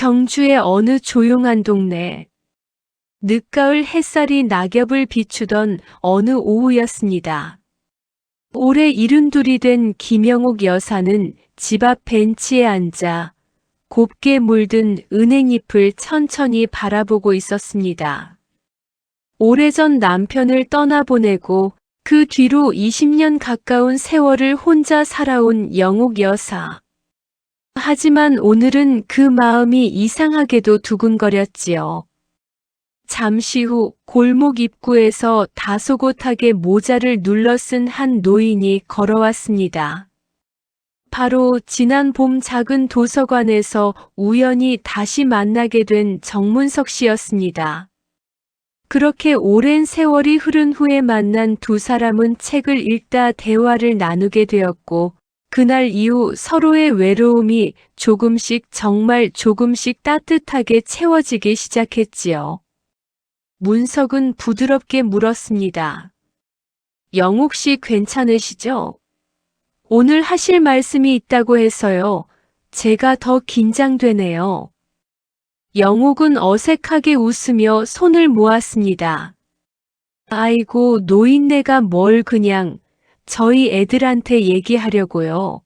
경주의 어느 조용한 동네. 늦가을 햇살이 낙엽을 비추던 어느 오후였습니다. 올해 72이 된 김영옥 여사는 집 앞 벤치에 앉아 곱게 물든 은행잎을 천천히 바라보고 있었습니다. 오래전 남편을 떠나보내고 그 뒤로 20년 가까운 세월을 혼자 살아온 영옥 여사. 하지만 오늘은 그 마음이 이상하게도 두근거렸지요. 잠시 후 골목 입구에서 다소곳하게 모자를 눌러 쓴 한 노인이 걸어왔습니다. 바로 지난 봄 작은 도서관에서 우연히 다시 만나게 된 정문석 씨였습니다. 그렇게 오랜 세월이 흐른 후에 만난 두 사람은 책을 읽다 대화를 나누게 되었고, 그날 이후 서로의 외로움이 조금씩 정말 조금씩 따뜻하게 채워지기 시작했지요. 문석은 부드럽게 물었습니다. 영옥 씨 괜찮으시죠? 오늘 하실 말씀이 있다고 해서요. 제가 더 긴장되네요. 영옥은 어색하게 웃으며 손을 모았습니다. 아이고, 노인네가 뭘 그냥 저희 애들한테 얘기하려고요.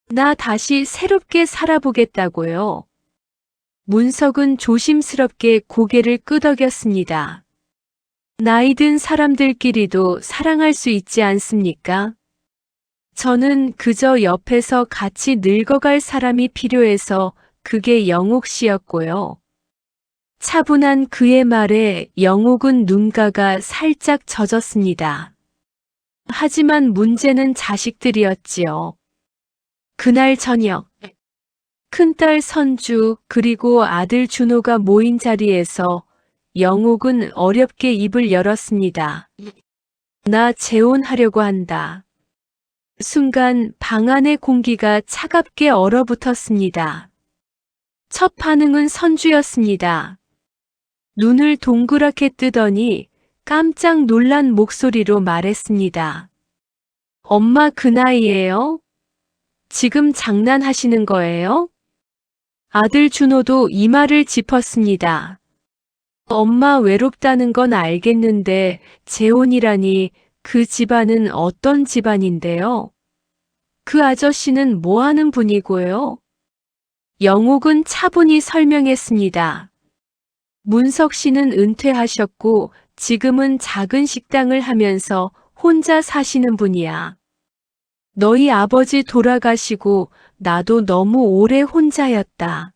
나 다시 새롭게 살아보겠다고요. 문석은 조심스럽게 고개를 끄덕였습니다. 나이 든 사람들끼리도 사랑할 수 있지 않습니까? 저는 그저 옆에서 같이 늙어갈 사람이 필요해서 그게 영옥 씨였고요. 차분한 그의 말에 영옥은 눈가가 살짝 젖었습니다. 하지만 문제는 자식들이었지요. 그날 저녁, 큰딸 선주 그리고 아들 준호가 모인 자리에서 영옥은 어렵게 입을 열었습니다. 나 재혼하려고 한다. 순간 방 안의 공기가 차갑게 얼어붙었습니다. 첫 반응은 선주였습니다. 눈을 동그랗게 뜨더니 깜짝 놀란 목소리로 말했습니다. 엄마 그 나이에요? 지금 장난하시는 거예요? 아들 준호도 이 말을 짚었습니다. 엄마 외롭다는 건 알겠는데 재혼이라니 그 집안은 어떤 집안인데요? 그 아저씨는 뭐 하는 분이고요? 영옥은 차분히 설명했습니다. 문석 씨는 은퇴하셨고 지금은 작은 식당을 하면서 혼자 사시는 분이야. 너희 아버지 돌아가시고 나도 너무 오래 혼자였다.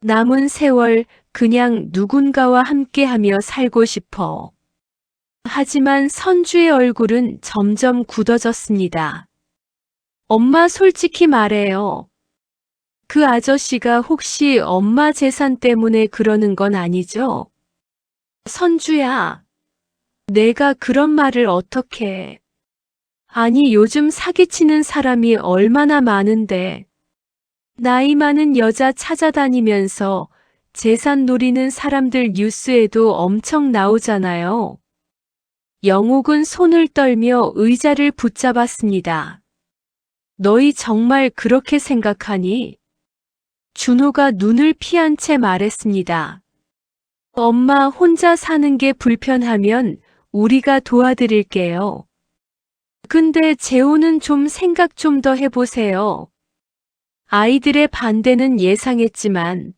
남은 세월 그냥 누군가와 함께하며 살고 싶어. 하지만 선주의 얼굴은 점점 굳어졌습니다. 엄마 솔직히 말해요. 그 아저씨가 혹시 엄마 재산 때문에 그러는 건 아니죠? 선주야, 내가 그런 말을 어떻게 해. 아니 요즘 사기치는 사람이 얼마나 많은데. 나이 많은 여자 찾아다니면서 재산 노리는 사람들 뉴스에도 엄청 나오잖아요. 영옥은 손을 떨며 의자를 붙잡았습니다. 너희 정말 그렇게 생각하니? 준호가 눈을 피한 채 말했습니다. 엄마 혼자 사는 게 불편하면 우리가 도와드릴게요. 근데 재혼은 좀 생각 좀 더 해보세요. 아이들의 반대는 예상했지만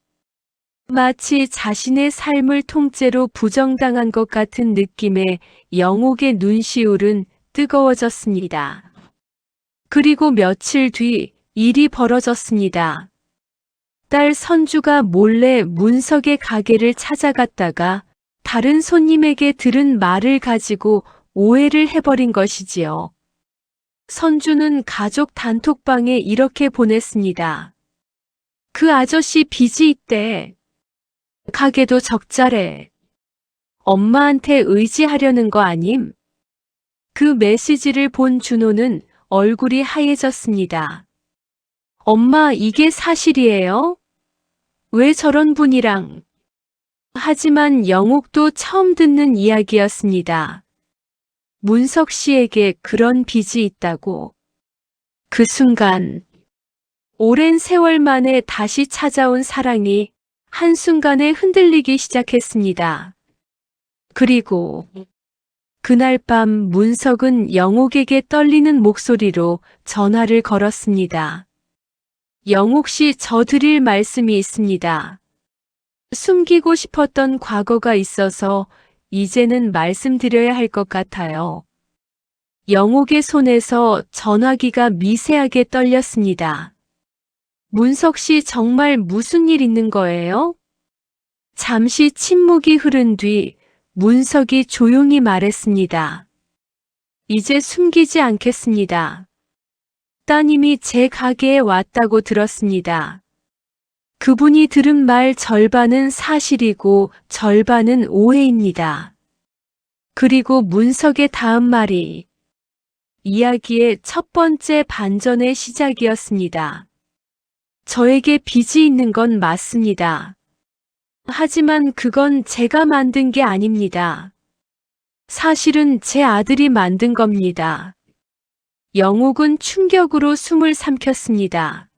마치 자신의 삶을 통째로 부정당한 것 같은 느낌에 영옥의 눈시울은 뜨거워졌습니다. 그리고 며칠 뒤 일이 벌어졌습니다. 딸 선주가 몰래 문석의 가게를 찾아갔다가 다른 손님에게 들은 말을 가지고 오해를 해버린 것이지요. 선주는 가족 단톡방에 이렇게 보냈습니다. 그 아저씨 빚이 있대. 가게도 적자래. 엄마한테 의지하려는 거 아님? 그 메시지를 본 준호는 얼굴이 하얘졌습니다. 엄마 이게 사실이에요? 왜 저런 분이랑? 하지만 영옥도 처음 듣는 이야기였습니다. 문석 씨에게 그런 빚이 있다고. 그 순간 오랜 세월 만에 다시 찾아온 사랑이 한순간에 흔들리기 시작했습니다. 그리고 그날 밤 문석은 영옥에게 떨리는 목소리로 전화를 걸었습니다. 영옥 씨, 저 드릴 말씀이 있습니다. 숨기고 싶었던 과거가 있어서 이제는 말씀드려야 할 것 같아요. 영옥의 손에서 전화기가 미세하게 떨렸습니다. 문석 씨, 정말 무슨 일 있는 거예요? 잠시 침묵이 흐른 뒤 문석이 조용히 말했습니다. 이제 숨기지 않겠습니다. 따님이 제 가게에 왔다고 들었습니다. 그분이 들은 말 절반은 사실이고 절반은 오해입니다. 그리고 문석의 다음 말이 이야기의 첫 번째 반전의 시작이었습니다. 저에게 빚이 있는 건 맞습니다. 하지만 그건 제가 만든 게 아닙니다. 사실은 제 아들이 만든 겁니다. 영옥은 충격으로 숨을 삼켰습니다.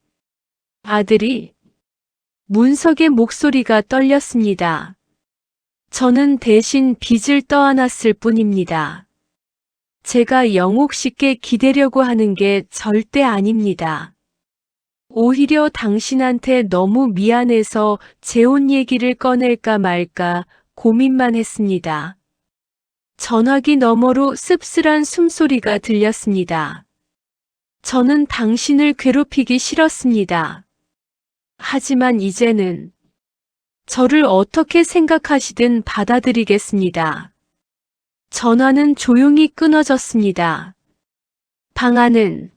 아들이? 문석의 목소리가 떨렸습니다. 저는 대신 빚을 떠안았을 뿐입니다. 제가 영옥 씨께 기대려고 하는 게 절대 아닙니다. 오히려 당신한테 너무 미안해서 재혼 얘기를 꺼낼까 말까 고민만 했습니다. 전화기 너머로 씁쓸한 숨소리가 들렸습니다. 저는 당신을 괴롭히기 싫었습니다. 하지만 이제는 저를 어떻게 생각하시든 받아들이겠습니다. 전화는 조용히 끊어졌습니다. 방 안은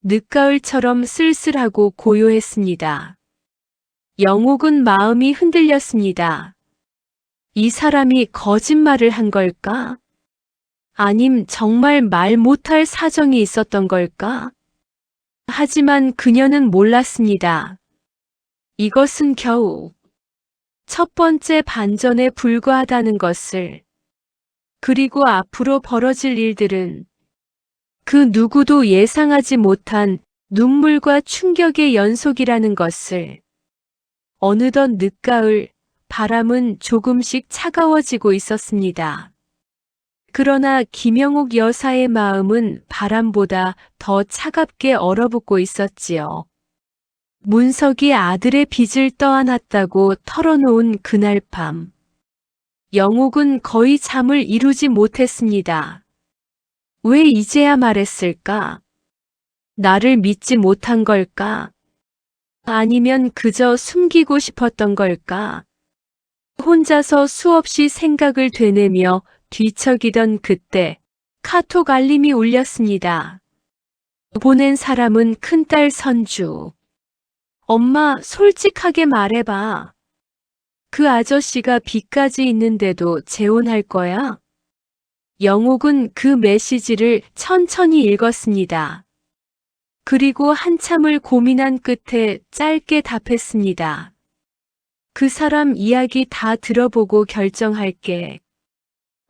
늦가을처럼 쓸쓸하고 고요했습니다. 영옥은 마음이 흔들렸습니다. 이 사람이 거짓말을 한 걸까? 아님 정말 말 못할 사정이 있었던 걸까? 하지만 그녀는 몰랐습니다. 이것은 겨우 첫 번째 반전에 불과하다는 것을. 그리고 앞으로 벌어질 일들은 그 누구도 예상하지 못한 눈물과 충격의 연속이라는 것을. 어느덧 늦가을, 바람은 조금씩 차가워지고 있었습니다. 그러나 김영옥 여사의 마음은 바람보다 더 차갑게 얼어붙고 있었지요. 문석이 아들의 빚을 떠안았다고 털어놓은 그날 밤. 영옥은 거의 잠을 이루지 못했습니다. 왜 이제야 말했을까? 나를 믿지 못한 걸까? 아니면 그저 숨기고 싶었던 걸까? 혼자서 수없이 생각을 되뇌며 뒤척이던 그때 카톡 알림이 울렸습니다. 보낸 사람은 큰딸 선주. 엄마, 솔직하게 말해봐. 그 아저씨가 빚까지 있는데도 재혼할 거야? 영옥은 그 메시지를 천천히 읽었습니다. 그리고 한참을 고민한 끝에 짧게 답했습니다. 그 사람 이야기 다 들어보고 결정할게.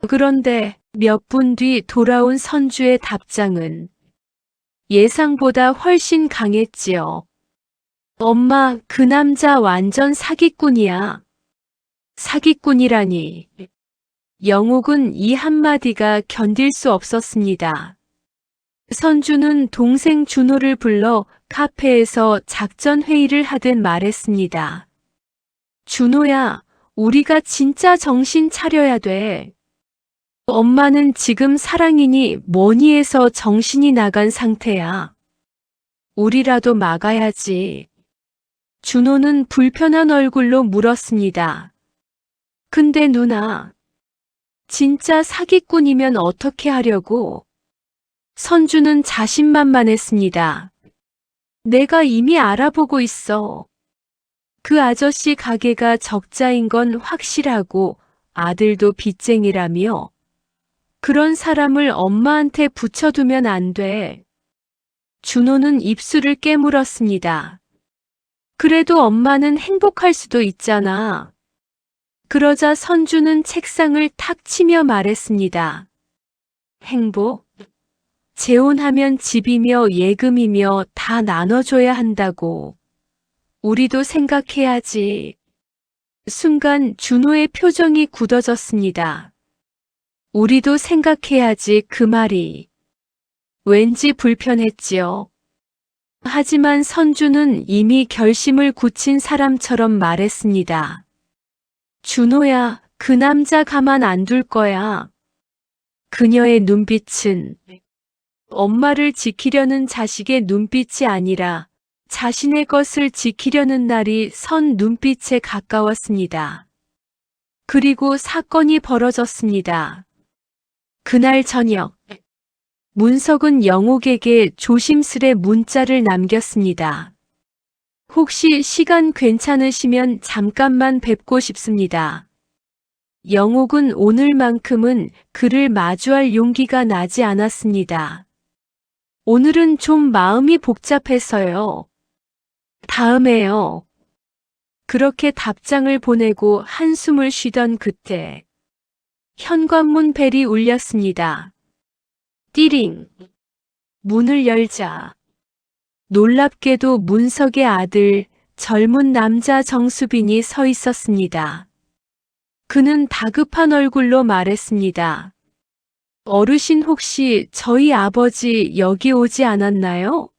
그런데 몇 분 뒤 돌아온 선주의 답장은 예상보다 훨씬 강했지요. 엄마, 그 남자 완전 사기꾼이야. 사기꾼이라니. 영옥은 이 한마디가 견딜 수 없었습니다. 선주는 동생 준호를 불러 카페에서 작전 회의를 하듯 말했습니다. 준호야, 우리가 진짜 정신 차려야 돼. 엄마는 지금 사랑이니 뭐니 해서 정신이 나간 상태야. 우리라도 막아야지. 준호는 불편한 얼굴로 물었습니다. 근데 누나, 진짜 사기꾼이면 어떻게 하려고? 선주는 자신만만했습니다. 내가 이미 알아보고 있어. 그 아저씨 가게가 적자인 건 확실하고 아들도 빚쟁이라며. 그런 사람을 엄마한테 붙여두면 안 돼. 준호는 입술을 깨물었습니다. 그래도 엄마는 행복할 수도 있잖아. 그러자 선주는 책상을 탁 치며 말했습니다. 행복? 재혼하면 집이며 예금이며 다 나눠줘야 한다고. 우리도 생각해야지. 순간 준호의 표정이 굳어졌습니다. 우리도 생각해야지 그 말이. 왠지 불편했지요. 하지만 선주는 이미 결심을 굳힌 사람처럼 말했습니다. 준호야, 그 남자 가만 안 둘 거야. 그녀의 눈빛은 엄마를 지키려는 자식의 눈빛이 아니라 자신의 것을 지키려는 날이 선 눈빛에 가까웠습니다. 그리고 사건이 벌어졌습니다. 그날 저녁, 문석은 영옥에게 조심스레 문자를 남겼습니다. 혹시 시간 괜찮으시면 잠깐만 뵙고 싶습니다. 영옥은 오늘만큼은 그를 마주할 용기가 나지 않았습니다. 오늘은 좀 마음이 복잡해서요. 다음에요. 그렇게 답장을 보내고 한숨을 쉬던 그때 현관문 벨이 울렸습니다. 띠링. 문을 열자 놀랍게도 문석의 아들 젊은 남자 정수빈이 서 있었습니다. 그는 다급한 얼굴로 말했습니다. 어르신 혹시 저희 아버지 여기 오지 않았나요?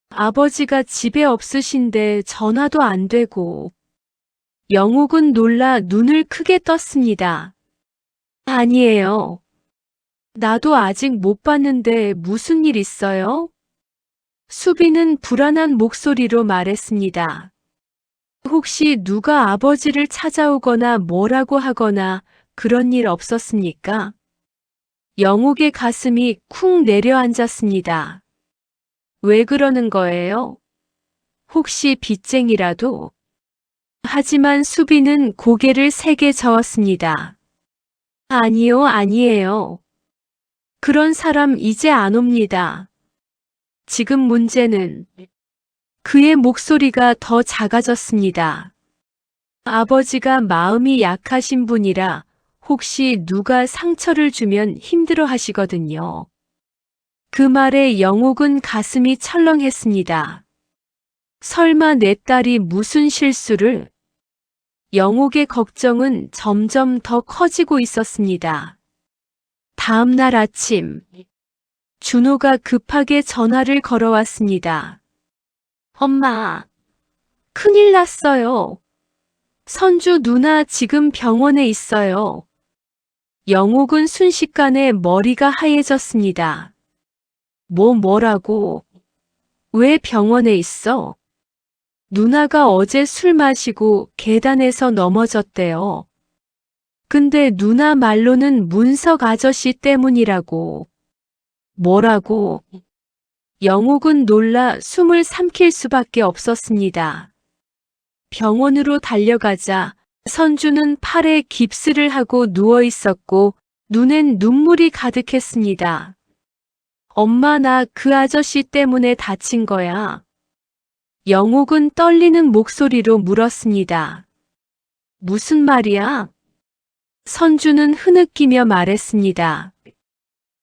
아버지가 집에 없으신데 전화도 안 되고. 영옥은 놀라 눈을 크게 떴습니다. 아니에요. 나도 아직 못 봤는데 무슨 일 있어요? 수빈은 불안한 목소리로 말했습니다. 혹시 누가 아버지를 찾아오거나 뭐라고 하거나 그런 일 없었습니까? 영옥의 가슴이 쿵 내려앉았습니다. 왜 그러는 거예요? 혹시 빚쟁이라도? 하지만 수빈은 고개를 세게 저었습니다. 아니요, 아니에요. 그런 사람 이제 안 옵니다. 지금 문제는 그의 목소리가 더 작아졌습니다. 아버지가 마음이 약하신 분이라 혹시 누가 상처를 주면 힘들어 하시거든요. 그 말에 영옥은 가슴이 철렁했습니다. 설마 내 딸이 무슨 실수를? 영옥의 걱정은 점점 더 커지고 있었습니다. 다음 날 아침, 준호가 급하게 전화를 걸어왔습니다. 엄마, 큰일 났어요. 선주 누나 지금 병원에 있어요. 영옥은 순식간에 머리가 하얘졌습니다. 뭐라고? 왜 병원에 있어? 누나가 어제 술 마시고 계단에서 넘어졌대요. 근데 누나 말로는 문석 아저씨 때문이라고. 뭐라고? 영옥은 놀라 숨을 삼킬 수밖에 없었습니다. 병원으로 달려가자 선주는 팔에 깁스를 하고 누워 있었고 눈엔 눈물이 가득했습니다. 엄마, 나 그 아저씨 때문에 다친 거야. 영옥은 떨리는 목소리로 물었습니다. 무슨 말이야? 선주는 흐느끼며 말했습니다.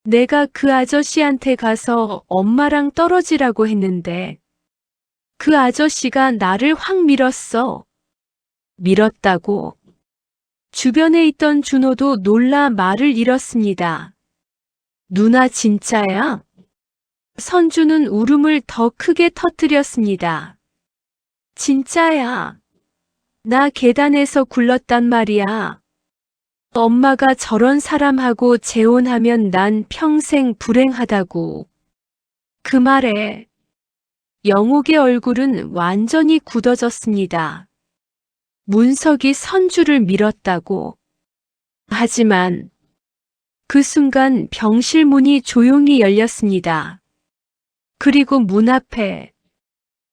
내가 그 아저씨한테 가서 엄마랑 떨어지라고 했는데 그 아저씨가 나를 확 밀었어. 밀었다고? 주변에 있던 준호도 놀라 말을 잃었습니다. 누나 진짜야? 선주는 울음을 더 크게 터뜨렸습니다. 진짜야. 나 계단에서 굴렀단 말이야. 엄마가 저런 사람하고 재혼하면 난 평생 불행하다고. 그 말에 영옥의 얼굴은 완전히 굳어졌습니다. 문석이 선주를 밀었다고. 하지만 그 순간 병실 문이 조용히 열렸습니다. 그리고 문 앞에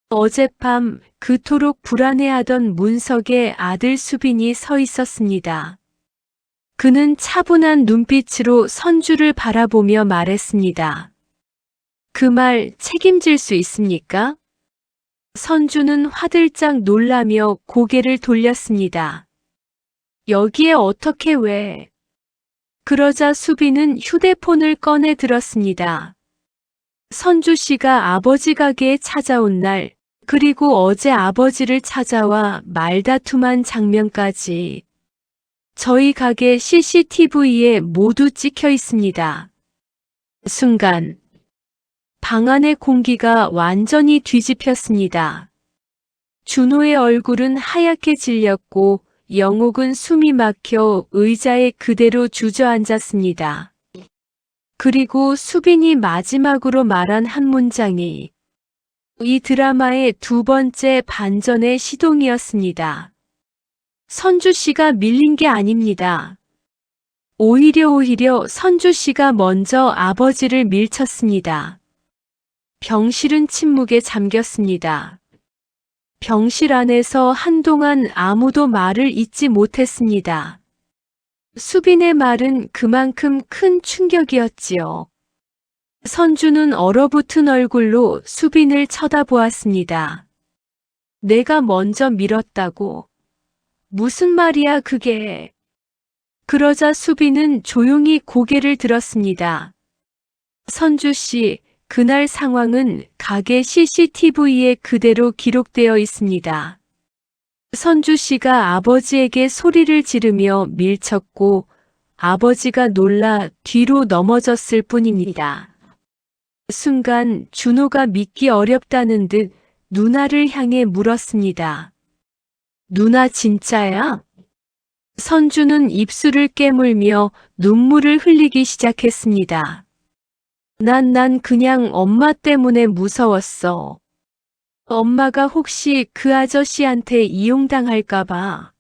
어젯밤 그토록 불안해하던 문석의 아들 수빈이 서 있었습니다. 그는 차분한 눈빛으로 선주를 바라보며 말했습니다. 그 말 책임질 수 있습니까? 선주는 화들짝 놀라며 고개를 돌렸습니다. 여기에 어떻게 왜? 그러자 수빈은 휴대폰을 꺼내 들었습니다. 선주 씨가 아버지 가게에 찾아온 날, 그리고 어제 아버지를 찾아와 말다툼한 장면까지 저희 가게 CCTV에 모두 찍혀 있습니다. 순간, 방 안의 공기가 완전히 뒤집혔습니다. 준호의 얼굴은 하얗게 질렸고 영옥은 숨이 막혀 의자에 그대로 주저앉았습니다. 그리고 수빈이 마지막으로 말한 한 문장이 이 드라마의 두 번째 반전의 시동이었습니다. 선주 씨가 밀린 게 아닙니다. 오히려 선주 씨가 먼저 아버지를 밀쳤습니다. 병실은 침묵에 잠겼습니다. 병실 안에서 한동안 아무도 말을 잇지 못했습니다. 수빈의 말은 그만큼 큰 충격이었지요. 선주는 얼어붙은 얼굴로 수빈을 쳐다보았습니다. 내가 먼저 밀었다고? 무슨 말이야 그게? 그러자 수빈은 조용히 고개를 들었습니다. 선주 씨, 그날 상황은 가게 CCTV에 그대로 기록되어 있습니다. 선주 씨가 아버지에게 소리를 지르며 밀쳤고 아버지가 놀라 뒤로 넘어졌을 뿐입니다. 순간 준호가 믿기 어렵다는 듯 누나를 향해 물었습니다. 누나 진짜야? 선주는 입술을 깨물며 눈물을 흘리기 시작했습니다. 난 그냥 엄마 때문에 무서웠어. 엄마가 혹시 그 아저씨한테 이용당할까봐.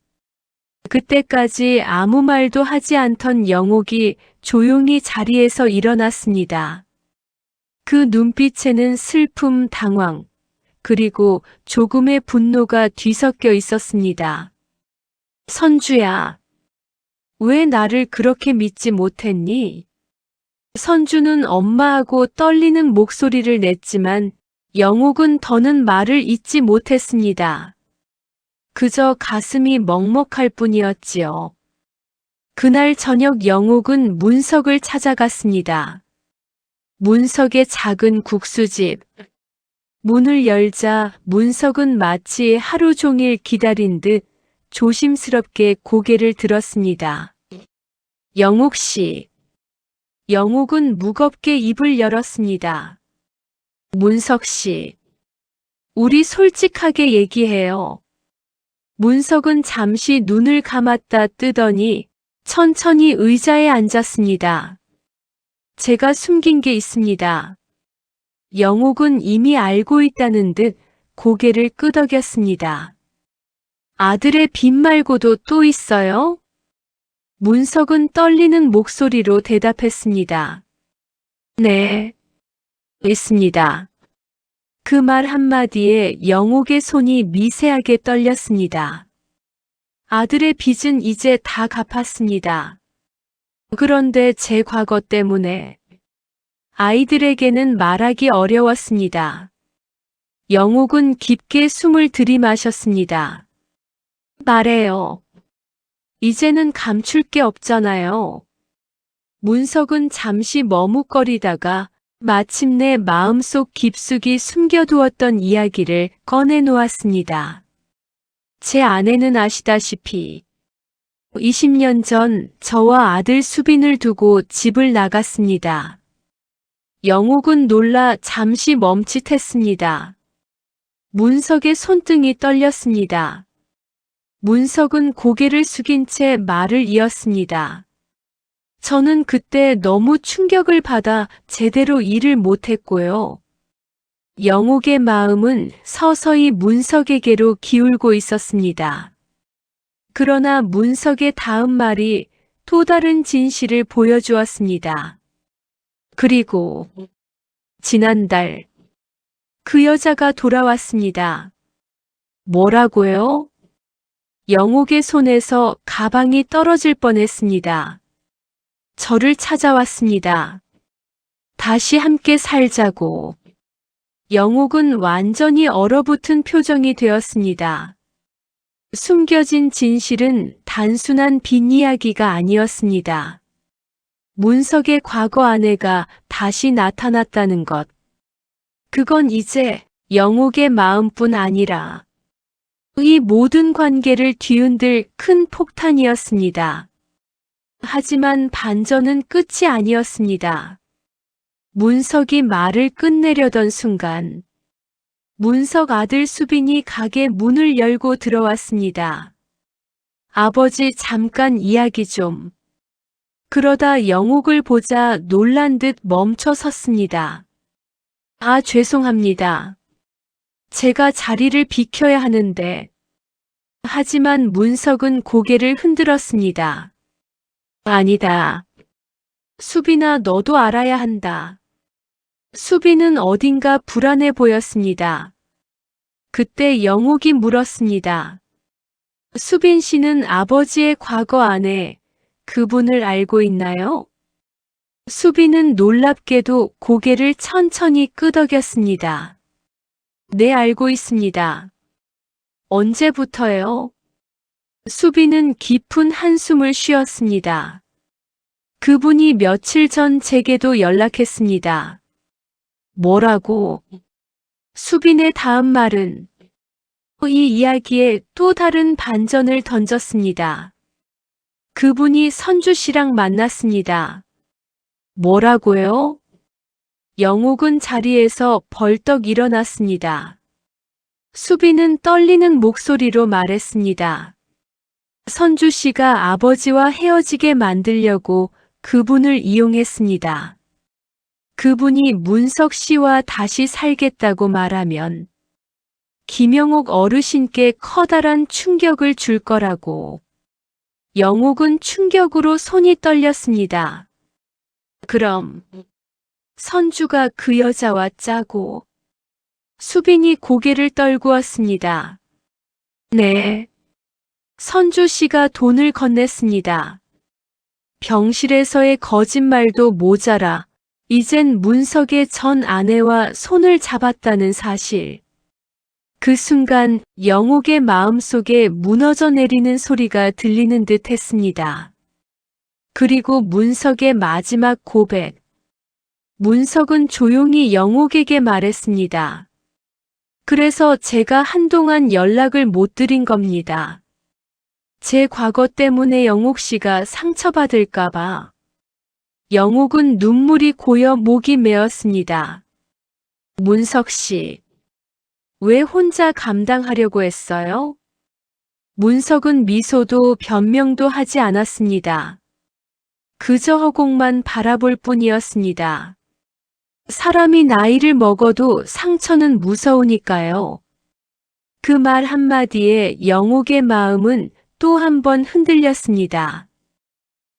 그때까지 아무 말도 하지 않던 영옥이 조용히 자리에서 일어났습니다. 그 눈빛에는 슬픔, 당황, 그리고 조금의 분노가 뒤섞여 있었습니다. 선주야, 왜 나를 그렇게 믿지 못했니? 선주는 엄마하고 떨리는 목소리를 냈지만 영옥은 더는 말을 잇지 못했습니다. 그저 가슴이 먹먹할 뿐이었지요. 그날 저녁 영옥은 문석을 찾아갔습니다. 문석의 작은 국수집. 문을 열자 문석은 마치 하루 종일 기다린 듯 조심스럽게 고개를 들었습니다. 영옥 씨. 영옥은 무겁게 입을 열었습니다. 문석 씨. 우리 솔직하게 얘기해요. 문석은 잠시 눈을 감았다 뜨더니 천천히 의자에 앉았습니다. 제가 숨긴 게 있습니다. 영옥은 이미 알고 있다는 듯 고개를 끄덕였습니다. 아들의 빚 말고도 또 있어요? 문석은 떨리는 목소리로 대답했습니다. 네, 있습니다. 그 말 한마디에 영옥의 손이 미세하게 떨렸습니다. 아들의 빚은 이제 다 갚았습니다. 그런데 제 과거 때문에 아이들에게는 말하기 어려웠습니다. 영옥은 깊게 숨을 들이마셨습니다. 말해요. 이제는 감출 게 없잖아요. 문석은 잠시 머뭇거리다가 마침내 마음속 깊숙이 숨겨두었던 이야기를 꺼내놓았습니다. 제 아내는 아시다시피 20년 전 저와 아들 수빈을 두고 집을 나갔습니다. 영옥은 놀라 잠시 멈칫했습니다. 문석의 손등이 떨렸습니다. 문석은 고개를 숙인 채 말을 이었습니다. 저는 그때 너무 충격을 받아 제대로 일을 못했고요. 영옥의 마음은 서서히 문석에게로 기울고 있었습니다. 그러나 문석의 다음 말이 또 다른 진실을 보여주었습니다. 그리고 지난달 그 여자가 돌아왔습니다. 뭐라고요? 영옥의 손에서 가방이 떨어질 뻔했습니다. 저를 찾아왔습니다. 다시 함께 살자고. 영옥은 완전히 얼어붙은 표정이 되었습니다. 숨겨진 진실은 단순한 빈이야기가 아니었습니다. 문석의 과거 아내가 다시 나타났다는 것. 그건 이제 영옥의 마음뿐 아니라 이 모든 관계를 뒤흔들 큰 폭탄이었습니다. 하지만 반전은 끝이 아니었습니다. 문석이 말을 끝내려던 순간 문석 아들 수빈이 가게 문을 열고 들어왔습니다. 아버지 잠깐 이야기 좀. 그러다 영옥을 보자 놀란 듯 멈춰 섰습니다. 아, 죄송합니다. 제가 자리를 비켜야 하는데. 하지만 문석은 고개를 흔들었습니다. 아니다. 수빈아, 너도 알아야 한다. 수빈은 어딘가 불안해 보였습니다. 그때 영옥이 물었습니다. 수빈 씨는 아버지의 과거 안에 그분을 알고 있나요? 수빈은 놀랍게도 고개를 천천히 끄덕였습니다. 네, 알고 있습니다. 언제부터요? 수빈은 깊은 한숨을 쉬었습니다. 그분이 며칠 전 제게도 연락했습니다. 뭐라고? 수빈의 다음 말은 이 이야기에 또 다른 반전을 던졌습니다. 그분이 선주 씨랑 만났습니다. 뭐라고요? 영옥은 자리에서 벌떡 일어났습니다. 수빈은 떨리는 목소리로 말했습니다. 선주 씨가 아버지와 헤어지게 만들려고 그분을 이용했습니다. 그분이 문석 씨와 다시 살겠다고 말하면 김영옥 어르신께 커다란 충격을 줄 거라고. 영옥은 충격으로 손이 떨렸습니다. 그럼 선주가 그 여자와 짜고. 수빈이 고개를 떨구었습니다. 네. 선주 씨가 돈을 건넸습니다. 병실에서의 거짓말도 모자라 이젠 문석의 전 아내와 손을 잡았다는 사실. 그 순간 영옥의 마음속에 무너져 내리는 소리가 들리는 듯 했습니다. 그리고 문석의 마지막 고백. 문석은 조용히 영옥에게 말했습니다. 그래서 제가 한동안 연락을 못 드린 겁니다. 제 과거 때문에 영옥 씨가 상처받을까봐. 영옥은 눈물이 고여 목이 메었습니다. 문석 씨, 왜 혼자 감당하려고 했어요? 문석은 미소도 변명도 하지 않았습니다. 그저 허공만 바라볼 뿐이었습니다. 사람이 나이를 먹어도 상처는 무서우니까요. 그 말 한마디에 영옥의 마음은 또 한 번 흔들렸습니다.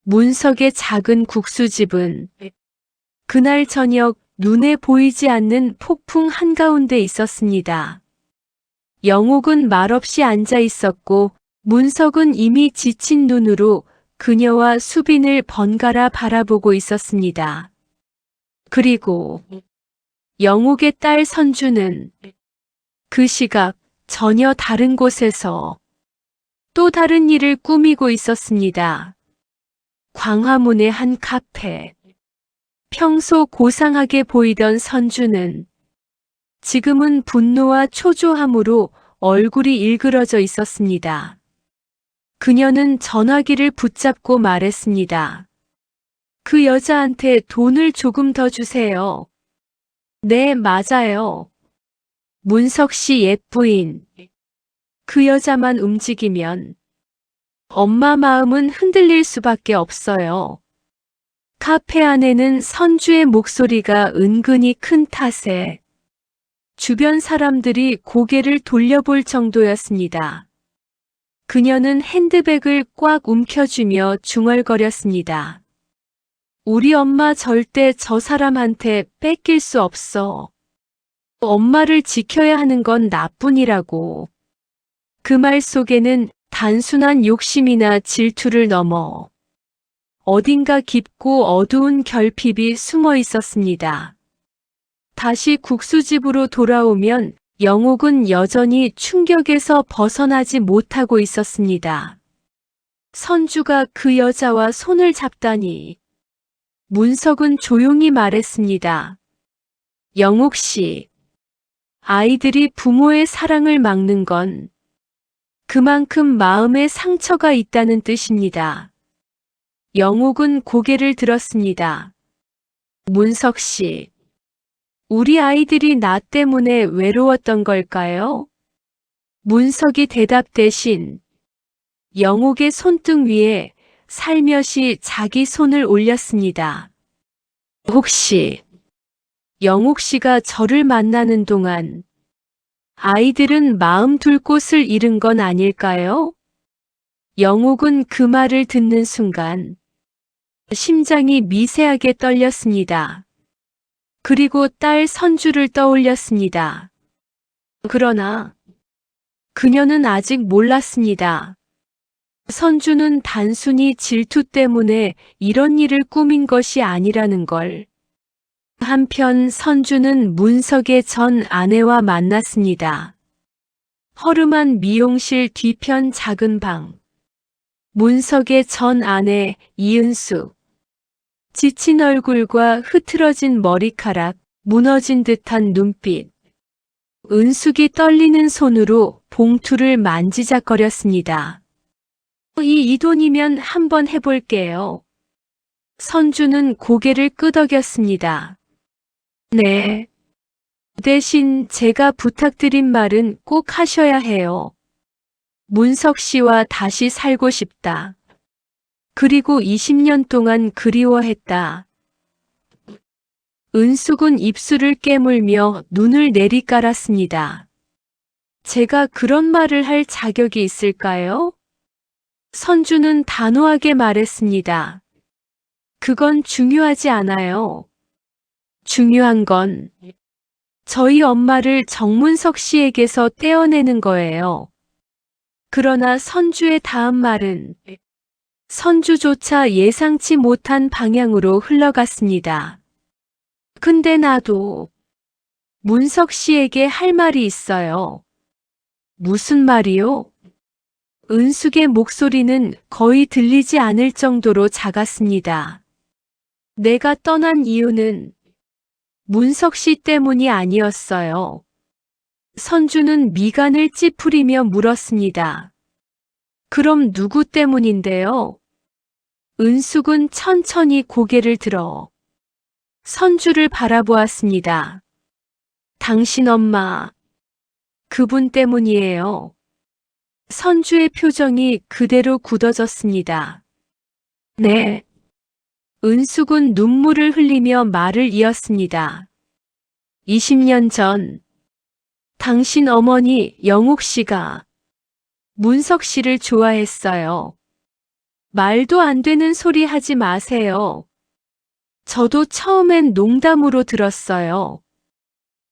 문석의 작은 국수집은 그날 저녁 눈에 보이지 않는 폭풍 한가운데 있었습니다. 영옥은 말없이 앉아 있었고 문석은 이미 지친 눈으로 그녀와 수빈을 번갈아 바라보고 있었습니다. 그리고 영옥의 딸 선주는 그 시각 전혀 다른 곳에서 또 다른 일을 꾸미고 있었습니다. 광화문의 한 카페. 평소 고상하게 보이던 선주는 지금은 분노와 초조함으로 얼굴이 일그러져 있었습니다. 그녀는 전화기를 붙잡고 말했습니다. 그 여자한테 돈을 조금 더 주세요. 네, 맞아요. 문석 씨 옛부인. 그 여자만 움직이면 엄마 마음은 흔들릴 수밖에 없어요. 카페 안에는 선주의 목소리가 은근히 큰 탓에 주변 사람들이 고개를 돌려볼 정도였습니다. 그녀는 핸드백을 꽉 움켜쥐며 중얼거렸습니다. 우리 엄마 절대 저 사람한테 뺏길 수 없어. 엄마를 지켜야 하는 건 나뿐이라고. 그 말 속에는 단순한 욕심이나 질투를 넘어 어딘가 깊고 어두운 결핍이 숨어 있었습니다. 다시 국수집으로 돌아오면 영옥은 여전히 충격에서 벗어나지 못하고 있었습니다. 선주가 그 여자와 손을 잡다니. 문석은 조용히 말했습니다. 영옥 씨, 아이들이 부모의 사랑을 막는 건 그만큼 마음에 상처가 있다는 뜻입니다. 영옥은 고개를 들었습니다. 문석 씨, 우리 아이들이 나 때문에 외로웠던 걸까요? 문석이 대답 대신 영옥의 손등 위에 살며시 자기 손을 올렸습니다. 혹시 영옥 씨가 저를 만나는 동안 아이들은 마음 둘 곳을 잃은 건 아닐까요? 영옥은 그 말을 듣는 순간 심장이 미세하게 떨렸습니다. 그리고 딸 선주를 떠올렸습니다. 그러나 그녀는 아직 몰랐습니다. 선주는 단순히 질투 때문에 이런 일을 꾸민 것이 아니라는 걸. 한편 선주는 문석의 전 아내와 만났습니다. 허름한 미용실 뒤편 작은 방. 문석의 전 아내 이은숙. 지친 얼굴과 흐트러진 머리카락, 무너진 듯한 눈빛. 은숙이 떨리는 손으로 봉투를 만지작거렸습니다. 이 돈이면 한번 해볼게요. 선주는 고개를 끄덕였습니다. 네. 대신 제가 부탁드린 말은 꼭 하셔야 해요. 문석 씨와 다시 살고 싶다. 그리고 20년 동안 그리워했다. 은숙은 입술을 깨물며 눈을 내리깔았습니다. 제가 그런 말을 할 자격이 있을까요? 선주는 단호하게 말했습니다. 그건 중요하지 않아요. 중요한 건 저희 엄마를 정문석 씨에게서 떼어내는 거예요. 그러나 선주의 다음 말은 선주조차 예상치 못한 방향으로 흘러갔습니다. 근데 나도 문석 씨에게 할 말이 있어요. 무슨 말이요? 은숙의 목소리는 거의 들리지 않을 정도로 작았습니다. 내가 떠난 이유는 문석 씨 때문이 아니었어요. 선주는 미간을 찌푸리며 물었습니다. 그럼 누구 때문인데요? 은숙은 천천히 고개를 들어 선주를 바라보았습니다. 당신 엄마, 그분 때문이에요. 선주의 표정이 그대로 굳어졌습니다. 네. 은숙은 눈물을 흘리며 말을 이었습니다. 20년 전, 당신 어머니 영옥 씨가 문석 씨를 좋아했어요. 말도 안 되는 소리 하지 마세요. 저도 처음엔 농담으로 들었어요.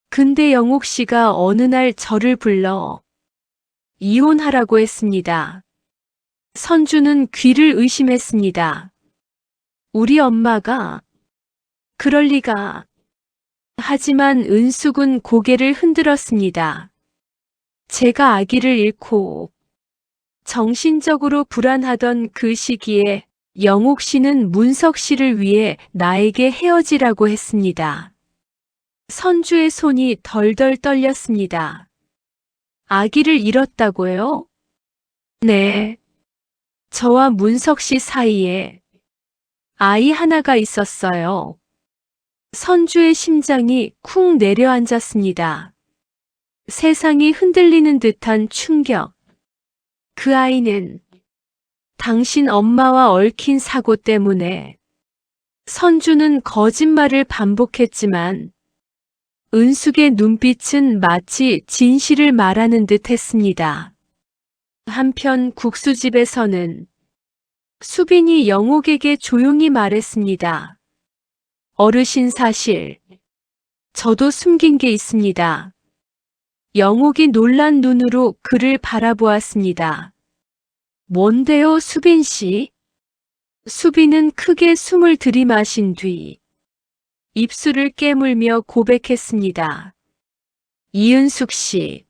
근데 영옥 씨가 어느 날 저를 불러 이혼하라고 했습니다. 선주는 귀를 의심했습니다. 우리 엄마가 그럴 리가. 하지만 은숙은 고개를 흔들었습니다. 제가 아기를 잃고 정신적으로 불안하던 그 시기에 영옥 씨는 문석 씨를 위해 나에게 헤어지라고 했습니다. 선주의 손이 덜덜 떨렸습니다. 아기를 잃었다고요? 네. 저와 문석 씨 사이에 아이 하나가 있었어요. 선주의 심장이 쿵 내려앉았습니다. 세상이 흔들리는 듯한 충격. 그 아이는 당신 엄마와 얽힌 사고 때문에. 선주는 거짓말을 반복했지만 은숙의 눈빛은 마치 진실을 말하는 듯 했습니다. 한편 국수집에서는 수빈이 영옥에게 조용히 말했습니다. 어르신 사실, 저도 숨긴 게 있습니다. 영옥이 놀란 눈으로 그를 바라보았습니다. 뭔데요, 수빈 씨? 수빈은 크게 숨을 들이마신 뒤 입술을 깨물며 고백했습니다. 이은숙 씨.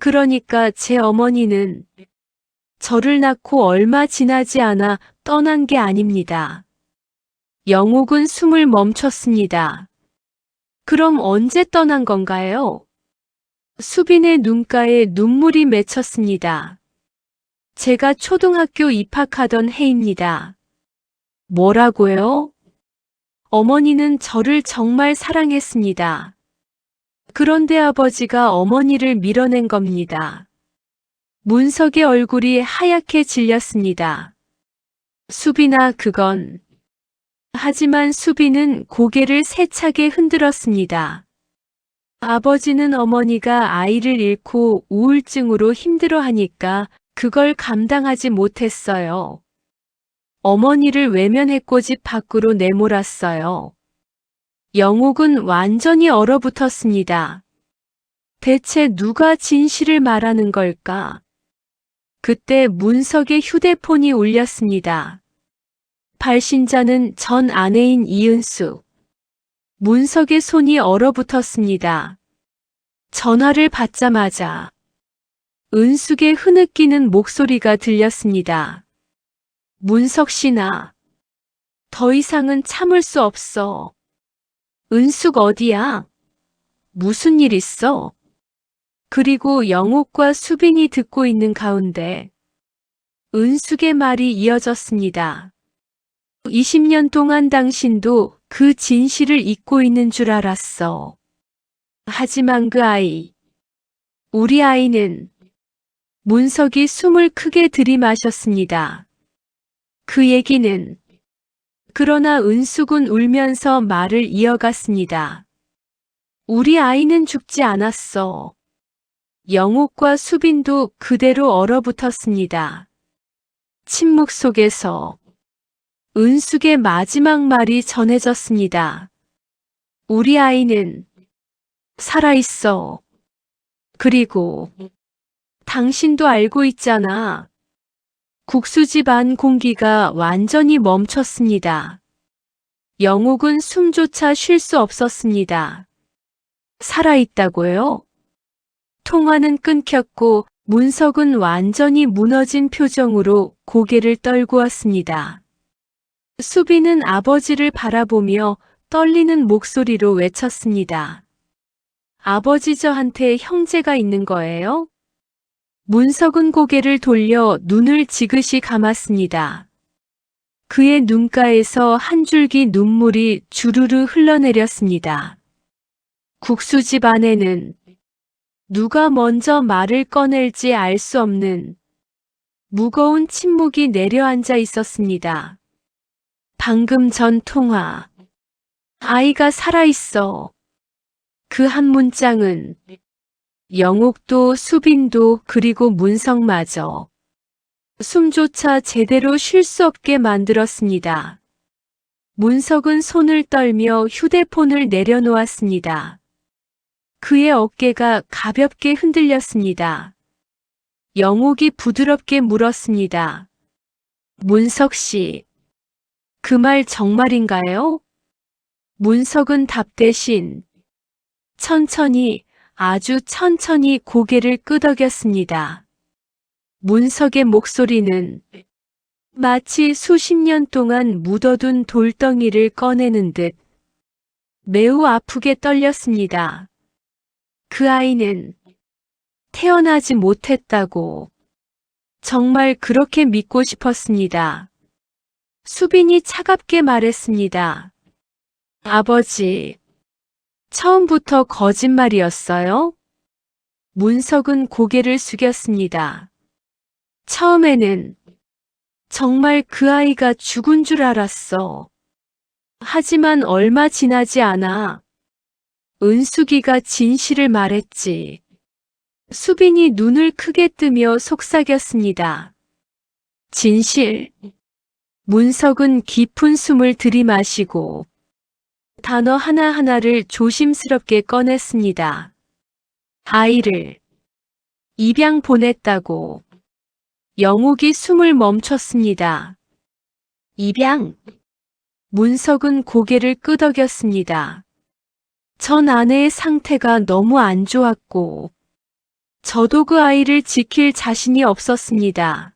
그러니까 제 어머니는 저를 낳고 얼마 지나지 않아 떠난 게 아닙니다. 영옥은 숨을 멈췄습니다. 그럼 언제 떠난 건가요? 수빈의 눈가에 눈물이 맺혔습니다. 제가 초등학교 입학하던 해입니다. 뭐라고요? 어머니는 저를 정말 사랑했습니다. 그런데 아버지가 어머니를 밀어낸 겁니다. 문석의 얼굴이 하얗게 질렸습니다. 수빈아, 그건. 하지만 수빈은 고개를 세차게 흔들었습니다. 아버지는 어머니가 아이를 잃고 우울증으로 힘들어하니까 그걸 감당하지 못했어요. 어머니를 외면했고 집 밖으로 내몰았어요. 영옥은 완전히 얼어붙었습니다. 대체 누가 진실을 말하는 걸까? 그때 문석의 휴대폰이 울렸습니다. 발신자는 전 아내인 이은숙. 문석의 손이 얼어붙었습니다. 전화를 받자마자 은숙의 흐느끼는 목소리가 들렸습니다. 문석 씨나, 더 이상은 참을 수 없어. 은숙 어디야? 무슨 일 있어? 그리고 영옥과 수빈이 듣고 있는 가운데 은숙의 말이 이어졌습니다. 20년 동안 당신도 그 진실을 잊고 있는 줄 알았어. 하지만 그 아이, 우리 아이는. 문석이 숨을 크게 들이마셨습니다. 그 얘기는. 그러나 은숙은 울면서 말을 이어갔습니다. 우리 아이는 죽지 않았어. 영옥과 수빈도 그대로 얼어붙었습니다. 침묵 속에서 은숙의 마지막 말이 전해졌습니다. 우리 아이는 살아있어. 그리고 당신도 알고 있잖아. 국수집 안 공기가 완전히 멈췄습니다. 영옥은 숨조차 쉴 수 없었습니다. 살아있다고요? 통화는 끊겼고 문석은 완전히 무너진 표정으로 고개를 떨구었습니다. 수빈은 아버지를 바라보며 떨리는 목소리로 외쳤습니다. 아버지, 저한테 형제가 있는 거예요? 문석은 고개를 돌려 눈을 지그시 감았습니다. 그의 눈가에서 한 줄기 눈물이 주르르 흘러내렸습니다. 국수집 안에는 누가 먼저 말을 꺼낼지 알 수 없는 무거운 침묵이 내려앉아 있었습니다. 방금 전 통화. 아이가 살아있어. 그 한 문장은 영옥도 수빈도 그리고 문석마저 숨조차 제대로 쉴 수 없게 만들었습니다. 문석은 손을 떨며 휴대폰을 내려놓았습니다. 그의 어깨가 가볍게 흔들렸습니다. 영옥이 부드럽게 물었습니다. 문석 씨, 그 말 정말인가요? 문석은 답 대신 천천히, 아주 천천히 고개를 끄덕였습니다. 문석의 목소리는 마치 수십 년 동안 묻어둔 돌덩이를 꺼내는 듯 매우 아프게 떨렸습니다. 그 아이는 태어나지 못했다고. 정말 그렇게 믿고 싶었습니다. 수빈이 차갑게 말했습니다. 아버지, 처음부터 거짓말이었어요? 문석은 고개를 숙였습니다. 처음에는 정말 그 아이가 죽은 줄 알았어. 하지만 얼마 지나지 않아 은숙이가 진실을 말했지. 수빈이 눈을 크게 뜨며 속삭였습니다. 진실. 문석은 깊은 숨을 들이마시고 단어 하나하나를 조심스럽게 꺼냈습니다. 아이를 입양 보냈다고. 영옥이 숨을 멈췄습니다. 입양? 문석은 고개를 끄덕였습니다. 전 아내의 상태가 너무 안 좋았고 저도 그 아이를 지킬 자신이 없었습니다.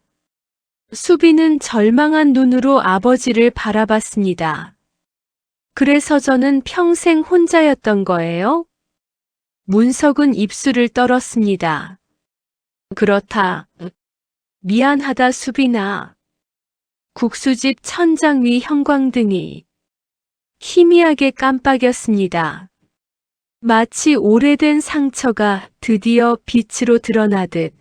수빈은 절망한 눈으로 아버지를 바라봤습니다. 그래서 저는 평생 혼자였던 거예요? 문석은 입술을 떨었습니다. 그렇다. 미안하다 수빈아. 국수집 천장 위 형광등이 희미하게 깜빡였습니다. 마치 오래된 상처가 드디어 빛으로 드러나듯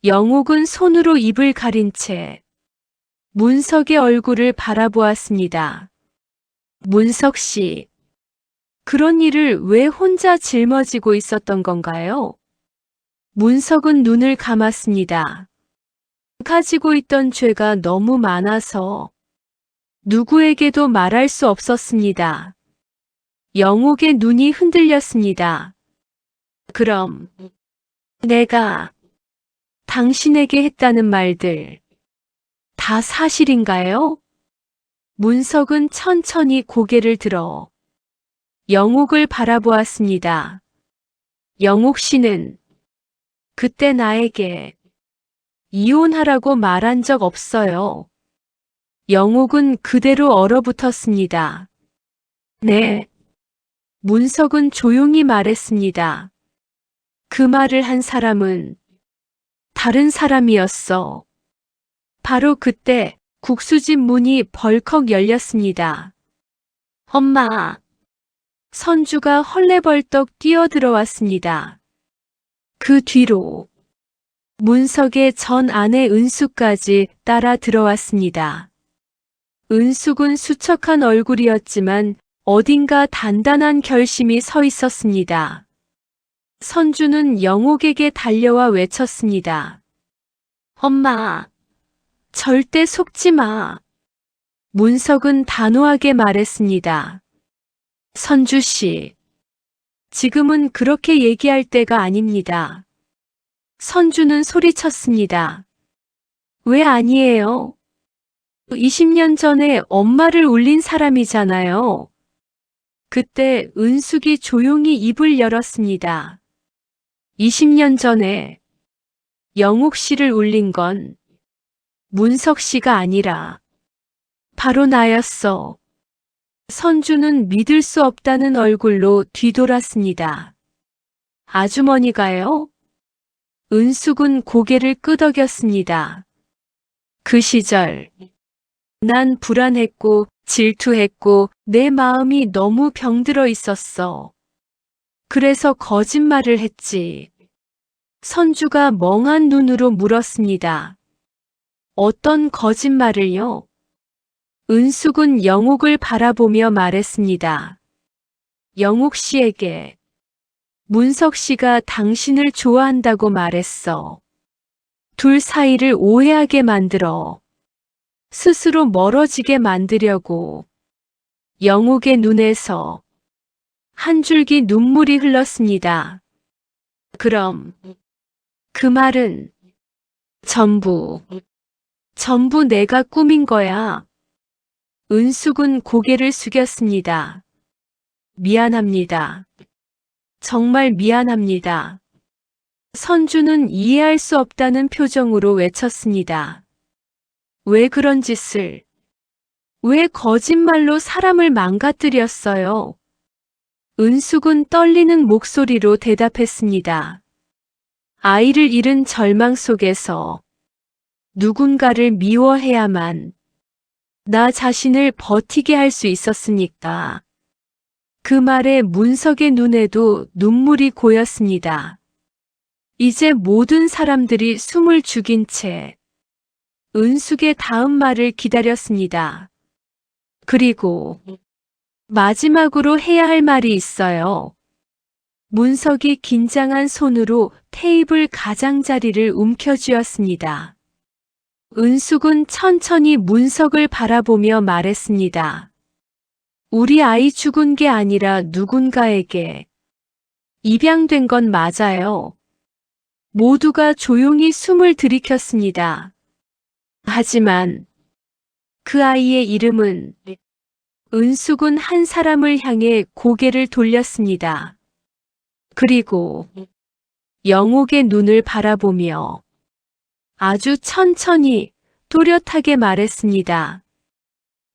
영옥은 손으로 입을 가린 채 문석의 얼굴을 바라보았습니다. 문석 씨, 그런 일을 왜 혼자 짊어지고 있었던 건가요? 문석은 눈을 감았습니다. 가지고 있던 죄가 너무 많아서 누구에게도 말할 수 없었습니다. 영옥의 눈이 흔들렸습니다. 그럼 내가 당신에게 했다는 말들 다 사실인가요? 문석은 천천히 고개를 들어 영옥을 바라보았습니다. 영옥 씨는 그때 나에게 이혼하라고 말한 적 없어요. 영옥은 그대로 얼어붙었습니다. 네. 문석은 조용히 말했습니다. 그 말을 한 사람은 다른 사람이었어. 바로 그때 국수집 문이 벌컥 열렸습니다. 엄마! 선주가 헐레벌떡 뛰어들어왔습니다. 그 뒤로 문석의 전 아내 은숙까지 따라 들어왔습니다. 은숙은 수척한 얼굴이었지만 어딘가 단단한 결심이 서 있었습니다. 선주는 영옥에게 달려와 외쳤습니다. 엄마, 절대 속지 마. 문석은 단호하게 말했습니다. 선주 씨, 지금은 그렇게 얘기할 때가 아닙니다. 선주는 소리쳤습니다. 왜 아니에요? 20년 전에 엄마를 울린 사람이잖아요. 그때 은숙이 조용히 입을 열었습니다. 20년 전에 영옥 씨를 울린 건 문석 씨가 아니라 바로 나였어. 선주는 믿을 수 없다는 얼굴로 뒤돌았습니다. 아주머니가요? 은숙은 고개를 끄덕였습니다. 그 시절 난 불안했고 질투했고 내 마음이 너무 병들어 있었어. 그래서 거짓말을 했지. 선주가 멍한 눈으로 물었습니다. 어떤 거짓말을요? 은숙은 영옥을 바라보며 말했습니다. 영옥 씨에게 문석 씨가 당신을 좋아한다고 말했어. 둘 사이를 오해하게 만들어 스스로 멀어지게 만들려고. 영옥의 눈에서 한 줄기 눈물이 흘렀습니다. 그럼 그 말은 전부 내가 꾸민 거야. 은숙은 고개를 숙였습니다. 미안합니다. 정말 미안합니다. 선주는 이해할 수 없다는 표정으로 외쳤습니다. 왜 그런 짓을, 왜 거짓말로 사람을 망가뜨렸어요? 은숙은 떨리는 목소리로 대답했습니다. 아이를 잃은 절망 속에서 누군가를 미워해야만 나 자신을 버티게 할 수 있었으니까. 그 말에 문석의 눈에도 눈물이 고였습니다. 이제 모든 사람들이 숨을 죽인 채 은숙의 다음 말을 기다렸습니다. 그리고 마지막으로 해야 할 말이 있어요. 문석이 긴장한 손으로 테이블 가장자리를 움켜쥐었습니다. 은숙은 천천히 문석을 바라보며 말했습니다. 우리 아이 죽은 게 아니라 누군가에게 입양된 건 맞아요. 모두가 조용히 숨을 들이켰습니다. 하지만 그 아이의 이름은 은숙은 한 사람을 향해 고개를 돌렸습니다. 그리고 영옥의 눈을 바라보며 아주 천천히 또렷하게 말했습니다.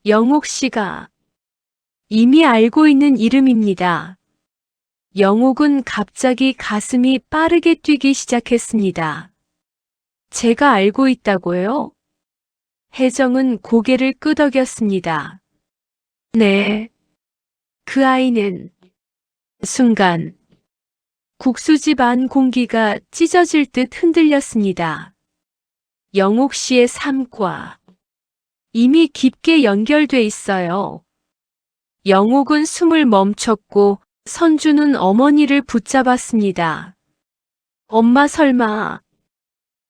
영옥 씨가 이미 알고 있는 이름입니다. 영옥은 갑자기 가슴이 빠르게 뛰기 시작했습니다. 제가 알고 있다고요? 혜정은 고개를 끄덕였습니다. 네. 그 아이는 순간 국수집 안 공기가 찢어질 듯 흔들렸습니다. 영옥 씨의 삶과 이미 깊게 연결돼 있어요. 영옥은 숨을 멈췄고 선주는 어머니를 붙잡았습니다. 엄마 설마.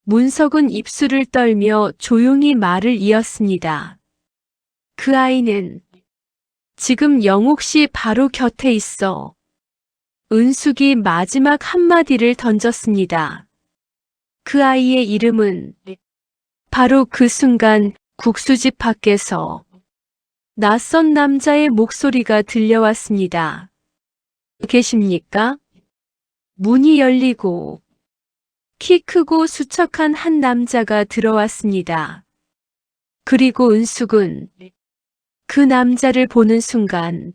문석은 입술을 떨며 조용히 말을 이었습니다. 그 아이는 지금 영옥 씨 바로 곁에 있어. 은숙이 마지막 한마디를 던졌습니다. 그 아이의 이름은 바로 그 순간 국수집 밖에서 낯선 남자의 목소리가 들려왔습니다. 계십니까? 문이 열리고 키 크고 수척한 한 남자가 들어왔습니다. 그리고 은숙은 그 남자를 보는 순간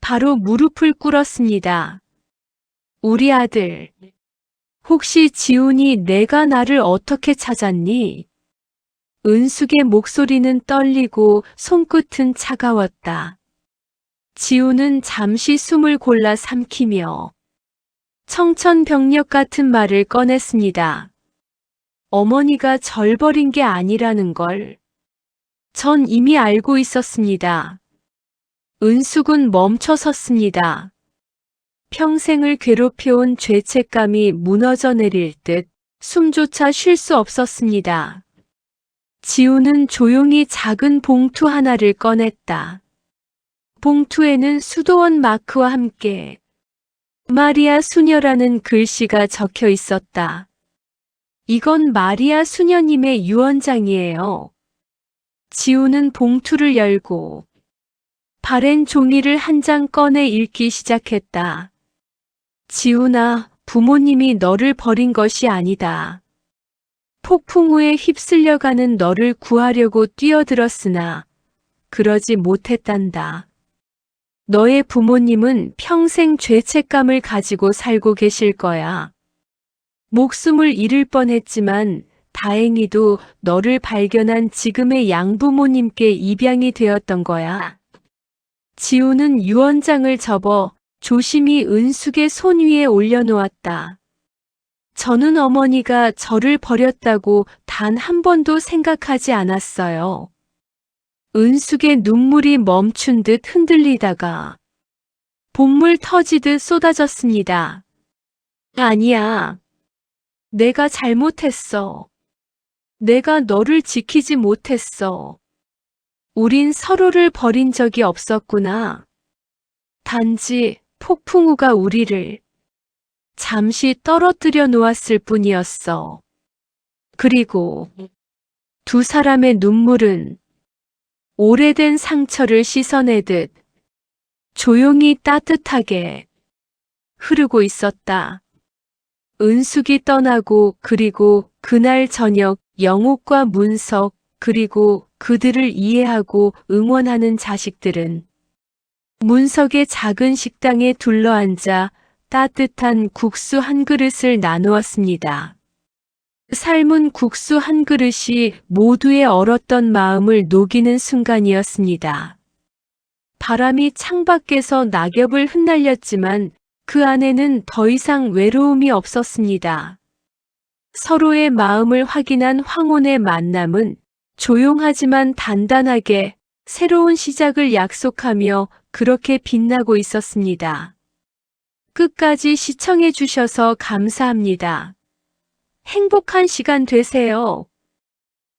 바로 무릎을 꿇었습니다. 우리 아들, 혹시 지훈이 내가 나를 어떻게 찾았니? 은숙의 목소리는 떨리고 손끝은 차가웠다. 지훈은 잠시 숨을 골라 삼키며 청천벽력 같은 말을 꺼냈습니다. 어머니가 절 버린 게 아니라는 걸 전 이미 알고 있었습니다. 은숙은 멈춰 섰습니다. 평생을 괴롭혀온 죄책감이 무너져 내릴 듯 숨조차 쉴 수 없었습니다. 지우는 조용히 작은 봉투 하나를 꺼냈다. 봉투에는 수도원 마크와 함께 마리아 수녀라는 글씨가 적혀 있었다. 이건 마리아 수녀님의 유언장이에요. 지우는 봉투를 열고 바랜 종이를 한 장 꺼내 읽기 시작했다. 지훈아, 부모님이 너를 버린 것이 아니다. 폭풍 우에 휩쓸려가는 너를 구하려고 뛰어들었으나 그러지 못했단다. 너의 부모님은 평생 죄책감을 가지고 살고 계실 거야. 목숨을 잃을 뻔했지만 다행히도 너를 발견한 지금의 양부모님께 입양이 되었던 거야. 지우는 유언장을 접어 조심히 은숙의 손 위에 올려놓았다. 저는 어머니가 저를 버렸다고 단 한 번도 생각하지 않았어요. 은숙의 눈물이 멈춘 듯 흔들리다가 본물 터지듯 쏟아졌습니다. 아니야. 내가 잘못했어. 내가 너를 지키지 못했어. 우린 서로를 버린 적이 없었구나. 단지 폭풍우가 우리를 잠시 떨어뜨려 놓았을 뿐이었어. 그리고 두 사람의 눈물은 오래된 상처를 씻어내듯 조용히 따뜻하게 흐르고 있었다. 은숙이 떠나고 그리고 그날 저녁 영옥과 문석 그리고 그들을 이해하고 응원하는 자식들은 문석의 작은 식당에 둘러앉아 따뜻한 국수 한 그릇을 나누었습니다. 삶은 국수 한 그릇이 모두의 얼었던 마음을 녹이는 순간이었습니다. 바람이 창밖에서 낙엽을 흩날렸지만 그 안에는 더 이상 외로움이 없었습니다. 서로의 마음을 확인한 황혼의 만남은 조용하지만 단단하게 새로운 시작을 약속하며 그렇게 빛나고 있었습니다. 끝까지 시청해 주셔서 감사합니다. 행복한 시간 되세요.